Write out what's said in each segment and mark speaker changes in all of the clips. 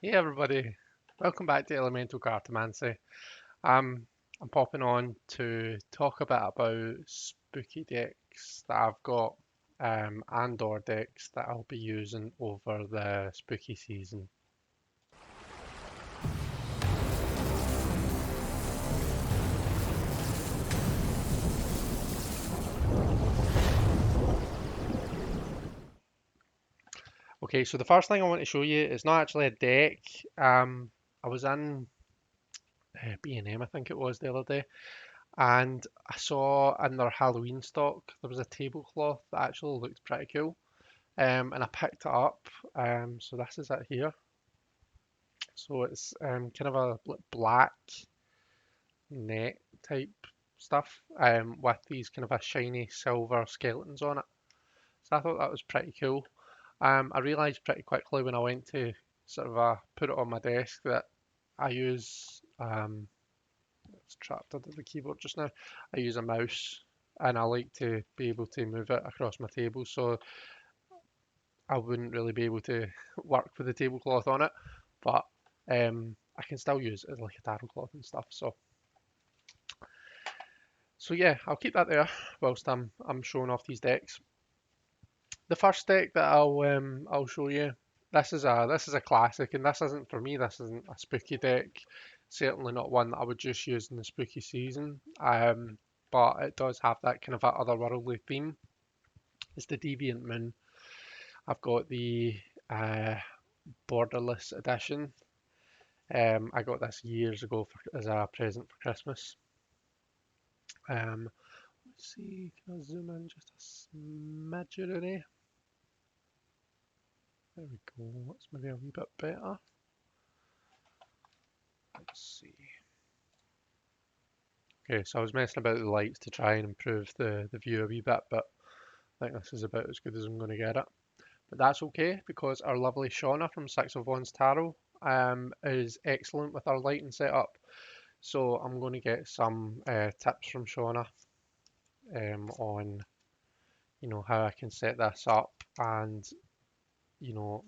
Speaker 1: Hey everybody, welcome back to Elemental Cartomancy. I'm popping on to talk a bit about spooky decks that I've got and or decks that I'll be using over the spooky season. Okay, so the first thing I want to show you is not actually a deck. I was in B&M, I think it was the other day, and I saw in their Halloween stock there was a tablecloth that actually looked pretty cool. And I picked it up. So this is it here. So it's kind of a black net type stuff with these kind of a shiny silver skeletons on it. So I thought that was pretty cool. I realised pretty quickly when I went to sort of put it on my desk that I use it's trapped under the keyboard just now. I use a mouse and I like to be able to move it across my table, so I wouldn't really be able to work with the tablecloth on it, but I can still use it as like a tarot cloth and stuff. So yeah, I'll keep that there whilst I'm showing off these decks. The first deck that I'll show you, this is a classic, and this isn't for me. This isn't a spooky deck. Certainly not one that I would just use in the spooky season. But it does have that kind of a otherworldly theme. It's the Deviant Man. I've got the uh, Borderless edition. I got this years ago as a present for Christmas. Let's see, can I zoom in just a smidgery? There we go, that's maybe a wee bit better. Let's see. Okay, so I was messing about with the lights to try and improve the view a wee bit, but I think this is about as good as I'm going to get it. But that's okay, because our lovely Shauna from Six of Wands Tarot is excellent with our lighting setup. So I'm going to get some tips from Shauna on how I can set this up and you know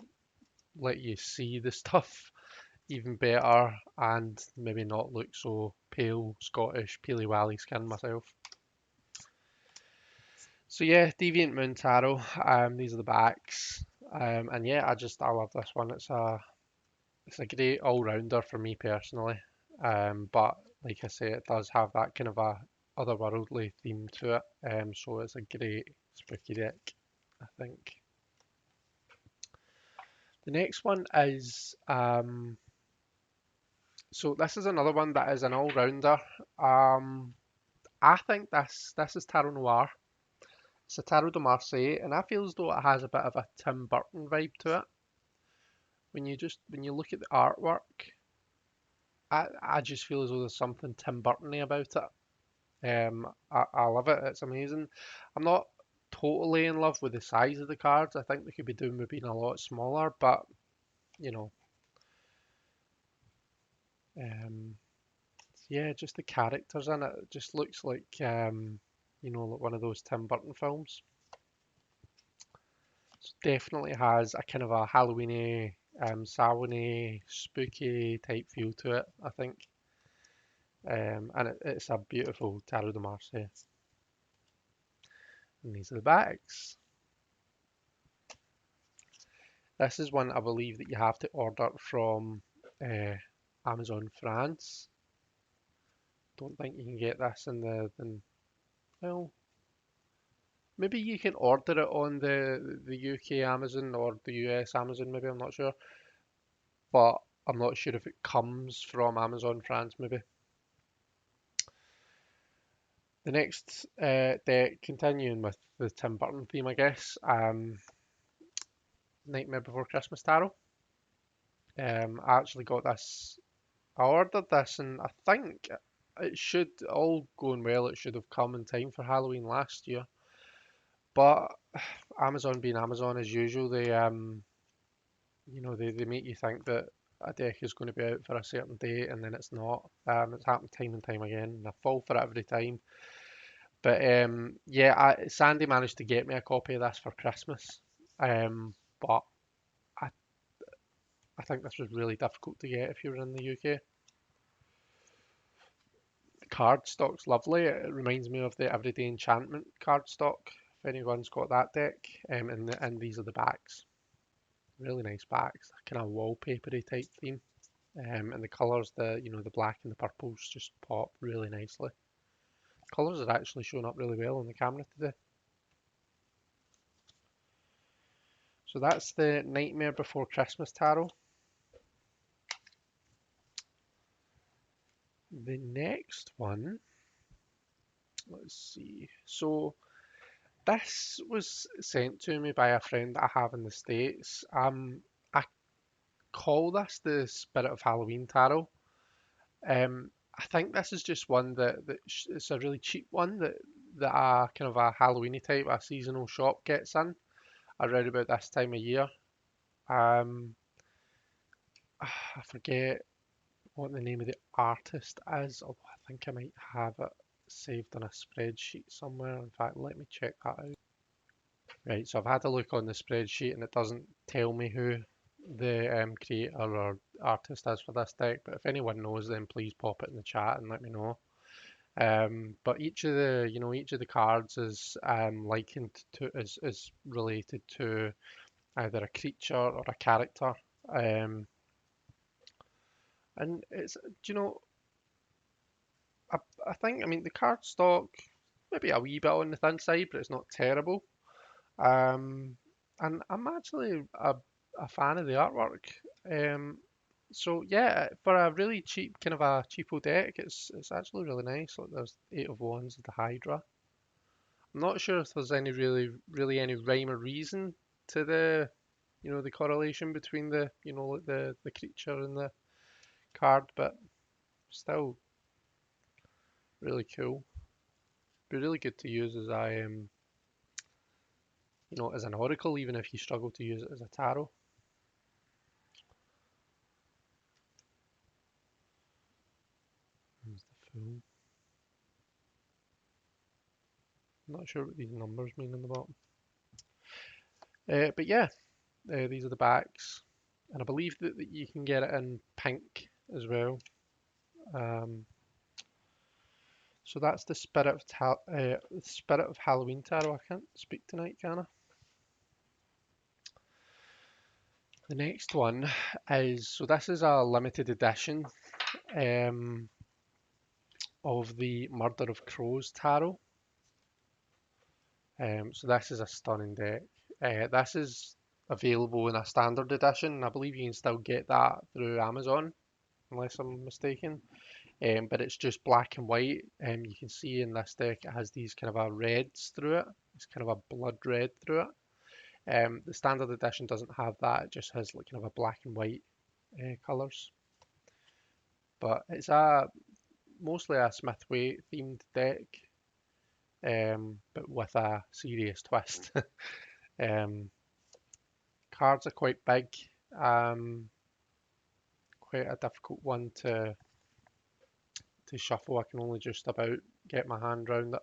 Speaker 1: let you see the stuff even better and maybe not look so pale Scottish peely wally skin myself. So yeah, Deviant Moon Tarot. These are the backs. And yeah, I love this one. It's a great all rounder for me personally. But like I say, it does have that kind of a otherworldly theme to it. So it's a great spooky deck, I think. The next one is so this is another one that is an all-rounder. Um, I think this is Taro Noir. It's a Tarot de Marseille, and I feel as though it has a bit of a Tim Burton vibe to it. When you look at the artwork, I just feel as though there's something Tim Burton-y about it. I love it. It's amazing. I'm not totally in love with the size of the cards. I think they could be doing with being a lot smaller, but you know, um, yeah, just the characters in it. It just looks like like one of those Tim Burton films. Definitely has a kind of a Halloweeny, Samhainy, spooky type feel to it, I think. And it's a beautiful Tarot de Marseille. And these are the backs. This is one I believe that you have to order from Amazon France. Don't think you can get this in well, maybe you can order it on the UK Amazon or the US Amazon, maybe, I'm not sure. But I'm not sure if it comes from Amazon France, maybe. The next deck, continuing with the Tim Burton theme, I guess, Nightmare Before Christmas Tarot. I actually got this, I ordered this, and I think it should, all going well, it should have come in time for Halloween last year. But Amazon being Amazon as usual, they make you think that a deck is going to be out for a certain date and then it's not. It's happened time and time again, and I fall for it every time. But yeah, Sandy managed to get me a copy of this for Christmas. But I, I think this was really difficult to get if you were in the UK. The card stock's lovely. It reminds me of the Everyday Enchantment card stock, if anyone's got that deck. And these are the backs. Really nice backs, kind of wallpapery type theme. And the colours, the black and the purples just pop really nicely. Colours are actually showing up really well on the camera today. So that's the Nightmare Before Christmas Tarot. The next one, let's see. So this was sent to me by a friend that I have in the States. I call this the Spirit of Halloween Tarot. I think this is just one that it's a really cheap one that a kind of a Halloweeny type, a seasonal shop gets in around about this time of year. Um, I forget what the name of the artist is, although I think I might have it saved on a spreadsheet somewhere. In fact, let me check that out. Right, so I've had a look on the spreadsheet and it doesn't tell me who the creator or artist is for this deck, but if anyone knows, then please pop it in the chat and let me know. But each of the cards is likened to is related to either a creature or a character. And it's, I, I think, I mean, the card stock maybe a wee bit on the thin side, but it's not terrible. Um, and I'm actually a fan of the artwork. Um, so yeah, for a really cheap, kind of a cheapo deck, it's actually really nice. Like there's Eight of Wands of the Hydra. I'm not sure if there's any really any rhyme or reason to the correlation between like the creature and the card, but still really cool. Be really good to use as as an oracle, even if you struggle to use it as a tarot. There's the full. Not sure what these numbers mean on the bottom. But yeah, these are the backs, and I believe that you can get it in pink as well. Um, so that's the Spirit of Halloween Tarot. I can't speak tonight, can I? The next one this is a limited edition um, of the Murder of Crows Tarot. So this is a stunning deck. This is available in a standard edition. I believe you can still get that through Amazon, unless I'm mistaken. But it's just black and white. You can see in this deck it has these kind of a reds through it. It's kind of a blood red through it. The standard edition doesn't have that. It just has like kind of a black and white colours. But it's mostly a Smithway themed deck, but with a serious twist. Cards are quite big, quite a difficult one to shuffle. I can only just about get my hand around it.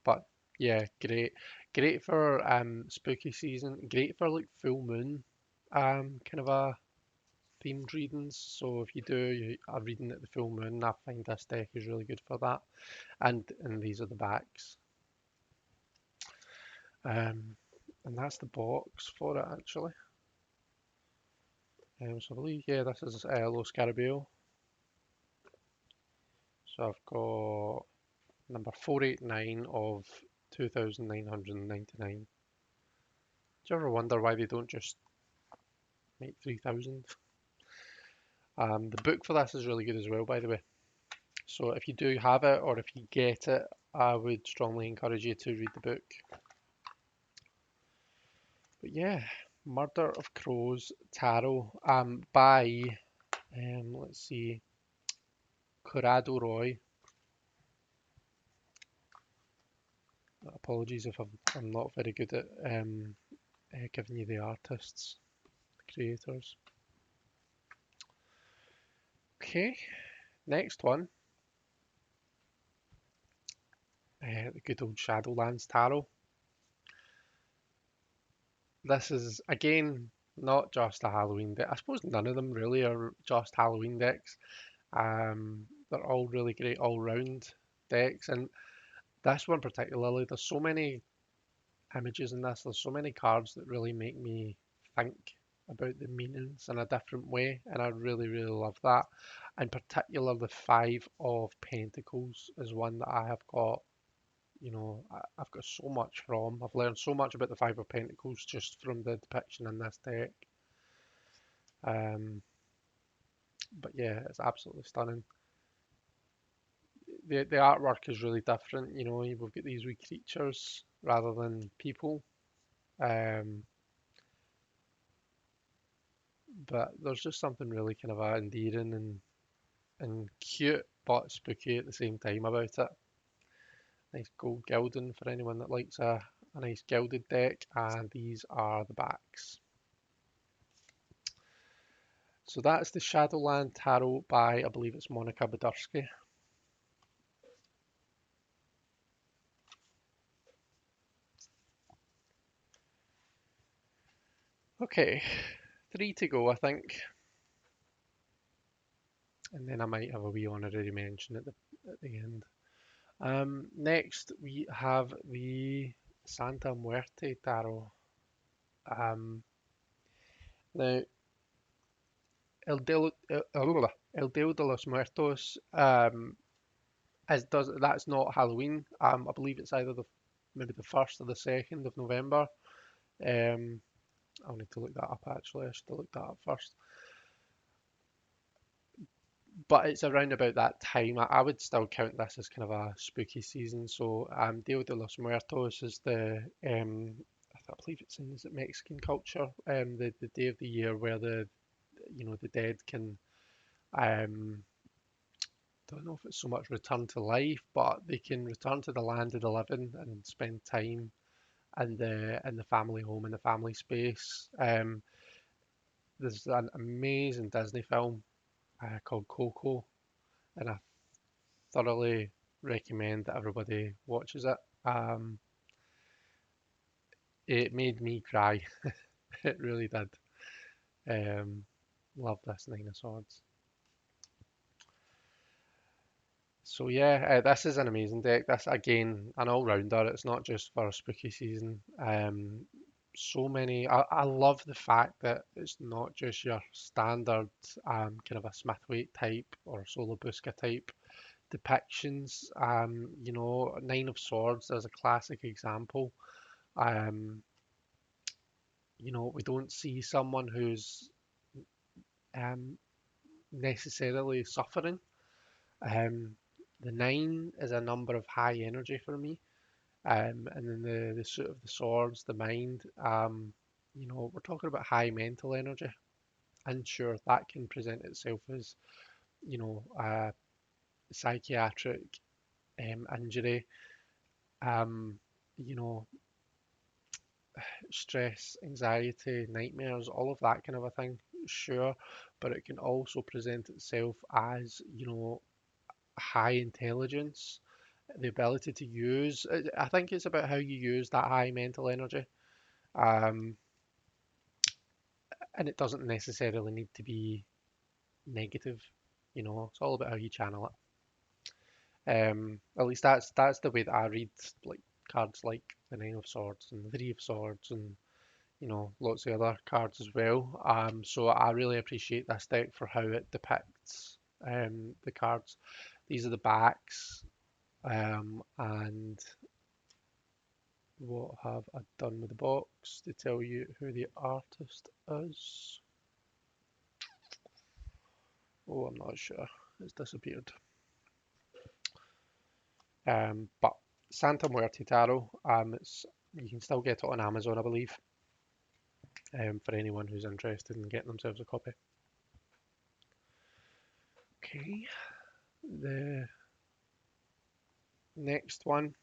Speaker 1: But yeah, great for spooky season. Great for like full moon, kind of a themed readings. So if you do a reading at the full moon, I find this deck is really good for that. And these are the backs. And that's the box for it actually. So I believe, yeah, this is Los Scarabeo. So I've got number 489 of 2,999. Do you ever wonder why they don't just make 3,000? The book for this is really good as well, by the way. So if you do have it or if you get it, I would strongly encourage you to read the book. But yeah, Murder of Crows Tarot by, let's see, Corrado Roy. Apologies if I'm not very good at giving you the artists, the creators. Okay, next one. The good old Shadowlands Tarot. this is again not just a Halloween deck. I suppose none of them really are just Halloween decks. They're all really great all-round decks, and this one particularly, there's so many images in this. There's so many cards that really make me think about the meanings in a different way, and I really, really love that. In particular, the Five of Pentacles is one that I have got, I've got so much from. I've learned so much about the Five of Pentacles just from the depiction in this deck. Um, but yeah, it's absolutely stunning. The artwork is really different. We've got these wee creatures rather than people. Um, but there's just something really kind of endearing and cute but spooky at the same time about it. Nice gold gilding for anyone that likes a nice gilded deck, and these are the backs. So that's the Shadowland Tarot by, I believe it's Monica Badursky. Okay, 3 to go, I think. And then I might have a wee honorary mention at the end. Next, we have the Santa Muerte Tarot. Now, El Día de los Muertos that's not Halloween. I believe it's either maybe the 1st or the 2nd of November. I'll need to look that up actually. I should have looked that up first. But it's around about that time. I would still count this as kind of a spooky season. So, Dia de los Muertos is I believe it's in, is it Mexican culture? The day of the year where the dead can, don't know if it's so much return to life, but they can return to the land of the living and spend time in the family home, in the family space. There's an amazing Disney film called Coco, and I thoroughly recommend that everybody watches it. It made me cry. It really did. Um, love this Nine of Swords. So yeah, this is an amazing deck. This again, an all-rounder. It's not just for a spooky season. So many. I love the fact that it's not just your standard kind of a Smithwaite type or Solobusca type depictions. Nine of Swords is a classic example. Um, we don't see someone who's um, necessarily suffering. Um, the nine is a number of high energy for me. And then the suit of the swords, the mind, we're talking about high mental energy. And sure, that can present itself as, a psychiatric injury, um, you know, stress, anxiety, nightmares, all of that kind of a thing, sure. But it can also present itself as, high intelligence, the ability to use. I think it's about how you use that high mental energy. Um, and it doesn't necessarily need to be negative. It's all about how you channel it. At least that's the way that I read like cards like the Nine of Swords and the Three of Swords and lots of other cards as well. So I really appreciate this deck for how it depicts the cards. These are the backs, and what have I done with the box to tell you who the artist is? Oh, I'm not sure. It's disappeared. But Santa Muerte Tarot, you can still get it on Amazon, I believe, for anyone who's interested in getting themselves a copy. Okay, the next one,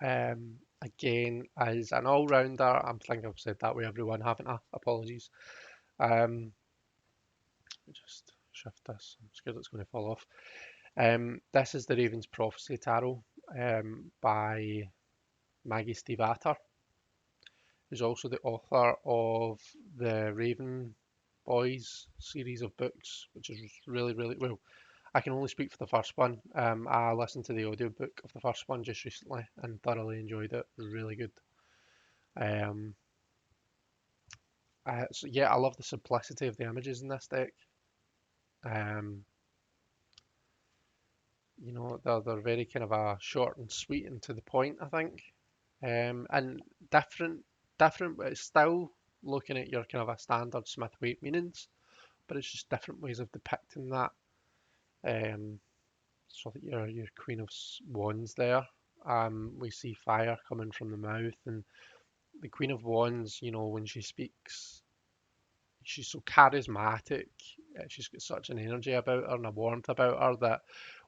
Speaker 1: again, is an all-rounder. I think I've said that way, everyone, haven't I? Apologies. Just shift this. I'm scared it's going to fall off. This is the Raven's Prophecy Tarot by Maggie Stiefvater. who's also the author of the Raven Boys series of books, which is really, really well. I can only speak for the first one. I listened to the audiobook of the first one just recently and thoroughly enjoyed it. It was really good. Um, so yeah, I love the simplicity of the images in this deck. Um, they're very kind of a short and sweet and to the point, I think. And different, different, but it's still looking at your kind of a standard Smith weight meanings, but it's just different ways of depicting that. Um, so that your Queen of Wands there. We see fire coming from the mouth, and the Queen of Wands, when she speaks, she's so charismatic. She's got such an energy about her and a warmth about her that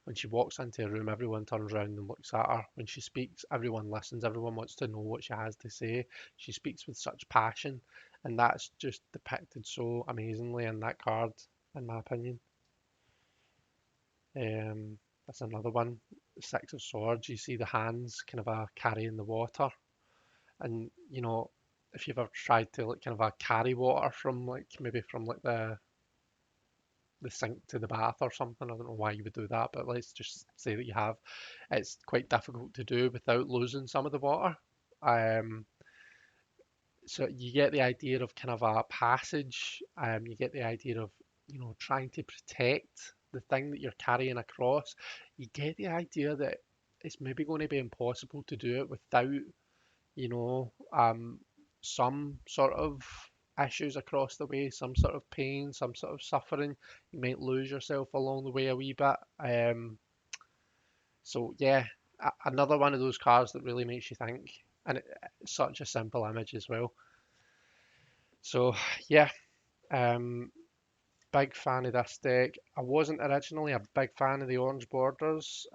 Speaker 1: when she walks into a room, everyone turns around and looks at her. When she speaks, everyone listens. Everyone wants to know what she has to say. She speaks with such passion, and that's just depicted so amazingly in that card, in my opinion. That's another one. Six of Swords. You see the hands kind of carrying the water, and if you've ever tried to like kind of carry water from like maybe from like the sink to the bath or something. I don't know why you would do that, but let's just say that you have. It's quite difficult to do without losing some of the water. Um, so you get the idea of kind of a passage. You get the idea of trying to protect the thing that you're carrying across. You get the idea that it's maybe going to be impossible to do it without you know, um, some sort of issues across the way, some sort of pain, some sort of suffering. You might lose yourself along the way a wee bit. So yeah, another one of those cards that really makes you think, and it's such a simple image as well. So yeah, um, big fan of this deck. I wasn't originally a big fan of the orange borders.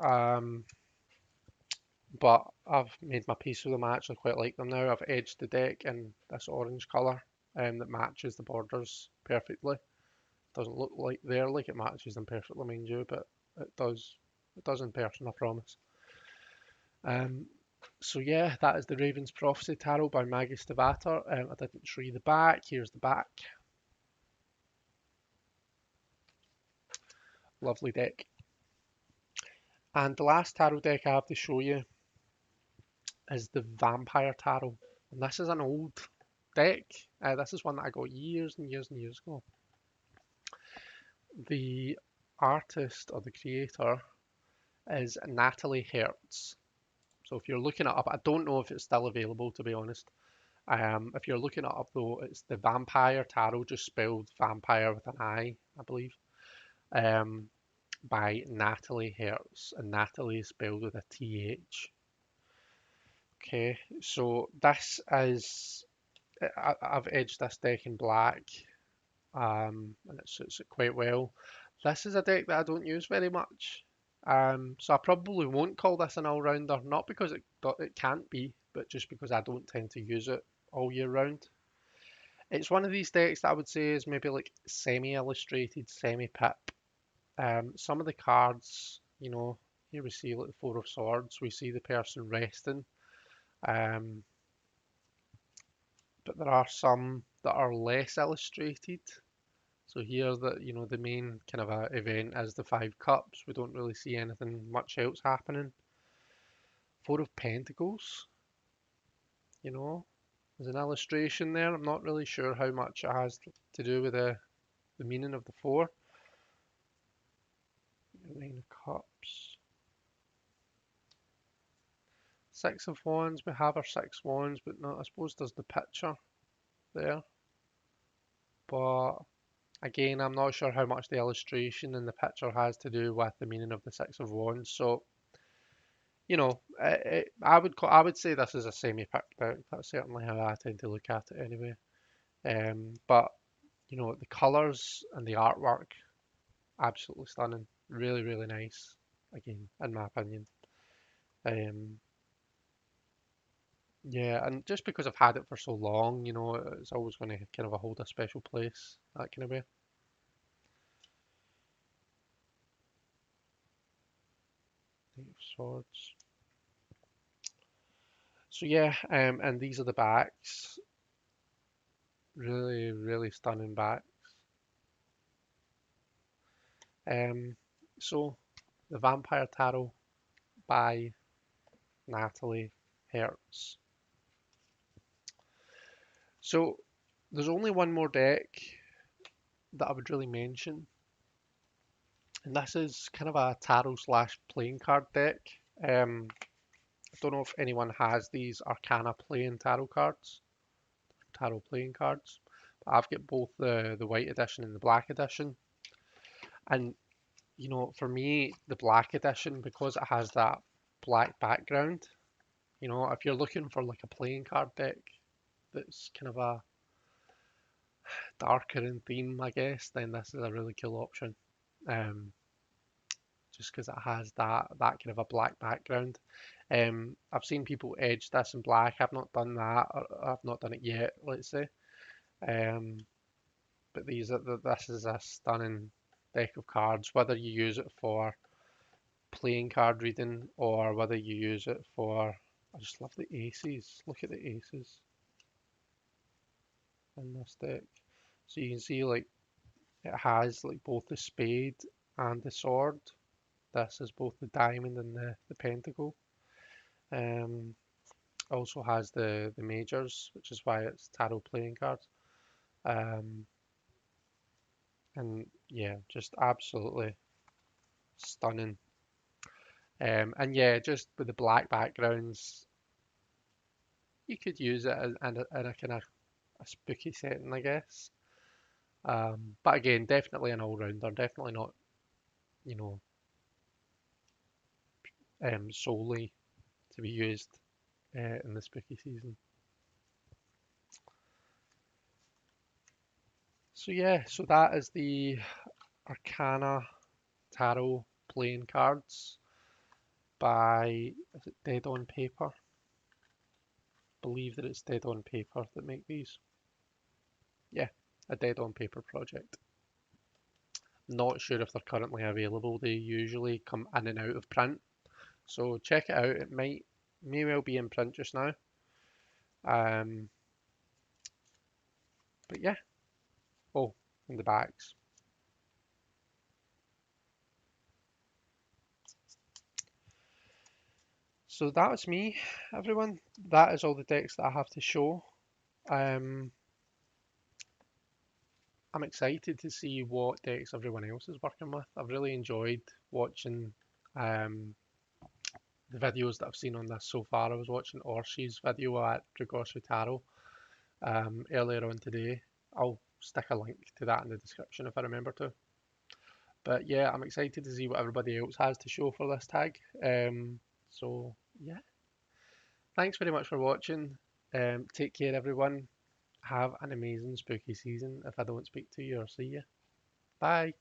Speaker 1: But I've made my peace with them. I actually quite like them now. I've edged the deck in this orange colour that matches the borders perfectly. Doesn't look like it matches them perfectly, mind you, but it does. It does in person, I promise. Um, so yeah, that is the Raven's Prophecy Tarot by Magus Devator. I didn't show you the back. Here's the back. Lovely deck. And the last tarot deck I have to show you is the Vampire Tarot. And this is an old deck. This is one that I got years and years and years ago. The artist or the creator is Natalie Hertz. So if you're looking it up, I don't know if it's still available to be honest. If you're looking it up though, it's the Vampire Tarot, just spelled vampire with an I believe, um, by Natalie Hertz, and Natalie is spelled with a TH. Okay, so this is I've edged this deck in black, and it suits it quite well. This is a deck that I don't use very much, so I probably won't call this an all-rounder, not because it can't be, but just because I don't tend to use it all year round. It's one of these decks that I would say is maybe like semi-illustrated, semi-pip. Some of the cards, here we see like the Four of Swords, we see the person resting, um, but there are some that are less illustrated. So here the main kind of event is the Five Cups. We don't really see anything much else happening. Four of Pentacles, you know, there's an illustration there. I'm not really sure how much it has to do with the meaning of the four. Nine of Cups. Six of Wands, we have our six wands, but no, I suppose there's the picture there. But again, I'm not sure how much the illustration in the picture has to do with the meaning of the Six of Wands. So, I would say this is a semi-picked out. That's certainly how I tend to look at it anyway. But the colours and the artwork, absolutely stunning. Really, really nice. Again, in my opinion. Um, yeah, and just because I've had it for so long, it's always going to kind of hold a special place, that kind of way. Eight of Swords. So yeah, and these are the backs. Really, really stunning back. Um, so the Vampire Tarot by Natalie Hertz. So there's only one more deck that I would really mention, and this is kind of a tarot slash playing card deck. I don't know if anyone has these Arcana playing tarot playing cards. But I've got both the white edition and the black edition. And for me, the black edition, because it has that black background, if you're looking for like a playing card deck that's kind of a darker in theme, I guess, then this is a really cool option. Um, just because it has that kind of a black background. I've seen people edge this in black. I've not done that. Or I've not done it yet, let's say. Um, but this is a stunning deck of cards. Whether you use it for playing card reading or whether you use it for, I just love the aces. Look at the aces in this deck. So you can see like it has like both the spade and the sword. This is both the diamond and the pentacle. Um, also has the majors, which is why it's tarot playing cards. Um, and yeah, just absolutely stunning. And yeah, just with the black backgrounds, you could use it in a kind of a spooky setting, I guess. But again, definitely an all-rounder, definitely not, you know, solely to be used in the spooky season. So yeah, so that is the Arcana Tarot playing cards by, is it Dead on Paper? I believe that it's Dead on Paper that make these. Yeah, a Dead on Paper project. Not sure if they're currently available. They usually come in and out of print. So check it out. It may well be in print just now. Um, but yeah. Oh, in the backs. So that was me, everyone. That is all the decks that I have to show. Um, I'm excited to see what decks everyone else is working with. I've really enjoyed watching um, the videos that I've seen on this so far. I was watching Orshi's video at Dragosha Tarot earlier on today. I'll stick a link to that in the description if I remember to. But yeah, I'm excited to see what everybody else has to show for this tag. So yeah, thanks very much for watching. Take care, everyone. Have an amazing spooky season if I don't speak to you or see you. Bye.